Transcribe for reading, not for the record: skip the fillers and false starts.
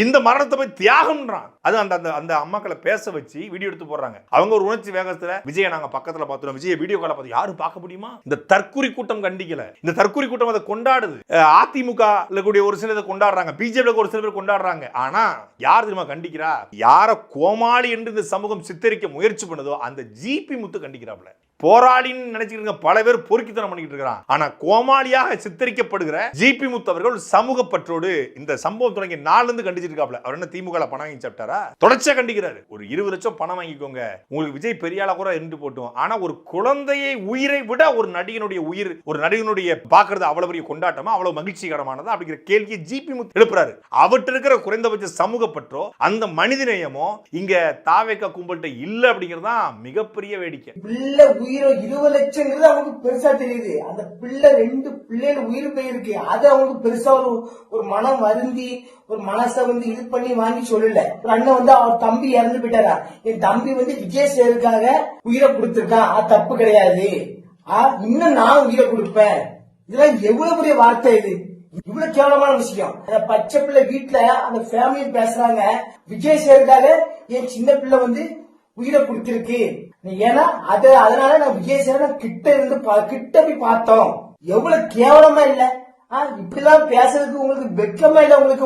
இந்த மரணத்தை போய் தியாகம்ன்றான். அது அந்த அந்த அம்மாக்களை பேச வச்சு வீடியோ எடுத்து போடுறாங்க. அவங்க ஒரு உணர்ச்சி வேகத்துல விஜயை நாங்க பக்கத்துல பார்த்தோம், விஜய் வீடியோ கால பார்த்து யாரும் பார்க்க முடியுமா? இந்த தற்குறி கூட்டம் கண்டிக்கல. இந்த தற்குறி கூட்டம் அதை கொண்டாடுது. அதிமுக கூடிய ஒரு சிலர் கொண்டாடுறாங்க, பிஜேபி ஒரு சில பேர் கொண்டாடுறாங்க. ஆனா யார் தெரியுமா கண்டிக்கிறா? யார கோமாளி என்று இந்த சமூகம் சித்தரிக்க முயற்சி பண்ணுதோ அந்த ஜிபி முத்து கண்டிக்கிறாப்ல. போராளின்னு நினைச்சிருக்க பல பேர் பொறுக்கித்தனம் பண்ணிட்டு இருக்கான். ஆனா கோமாளியாக சித்தரிக்கப்படுகிற ஜிபி முத்து அவர்கள் சமூக பற்றோடு இந்த சம்பவம் தொடங்கி நாள்ல இருந்து கண்டிச்சிருக்காப்ல. அவர் என்ன திமுக பணம் வாங்கி சாப்பிட்டாரா? தொடர்ச்சியா கண்டிக்கிறாரு. ஒரு 20 லட்சம் பணம் வாங்கிக்கோங்க, உங்களுக்கு விஜய் பெரியாள கூட இருந்து போட்டோம். ஆனா ஒரு குழந்தையை உயிரை விட ஒரு நடிகனுடைய உயிர், ஒரு நடிகனுடைய பாக்குறது அவ்வளவு பெரிய கொண்டாட்டமா, அவ்வளவு மகிழ்ச்சிகரமானதா அப்படிங்கிற கேள்வியை ஜிபி முத்து எழுப்புறாரு. அவர்கிட்ட இருக்கிற குறைந்தபட்ச சமூக பற்றோ அந்த மனிதநேயமோ இங்க தாவேக்கா கும்பல்கிட்ட இல்ல அப்படிங்கறதுதான் மிகப்பெரிய வேடிக்கை. 20 லட்சங்கிறது அவங்களுக்கு பெருசா தெரியுது. அந்த பிள்ளை 2 பிள்ளைகள் உயிர் போயிருக்கு. அது அவங்களுக்கு பெருசா ஒரு மனம் வருந்தி ஒரு மனசை இது பண்ணி வாங்கி சொல்லல. ஒரு அண்ணன் அவர் தம்பி இறந்து போயிட்டாரா, என் தம்பி விஜய் சேருக்காக உயிரை கொடுத்திருக்கான், அது தப்பு கிடையாது, இன்னும் நான் உயிரை கொடுப்பேன். இதெல்லாம் எவ்வளவு பெரிய வார்த்தை, இது இவ்வளவு கேவலமான விஷயம். அந்த பச்சை பிள்ளை வீட்டுல அந்த ஃபேமிலி பேசுறாங்க, விஜய் சேருக்காக என் சின்ன பிள்ளை உயிரை கொடுத்திருக்கு. ஏன்னா அதனால நான் விஜய் சேர கிட்ட போய் பார்த்தோம். எவ்வளவு கேவலமா இல்ல? இப்படிலாம் பேசுறதுக்கு உங்களுக்கு வெக்கமா இல்ல? உங்களுக்கு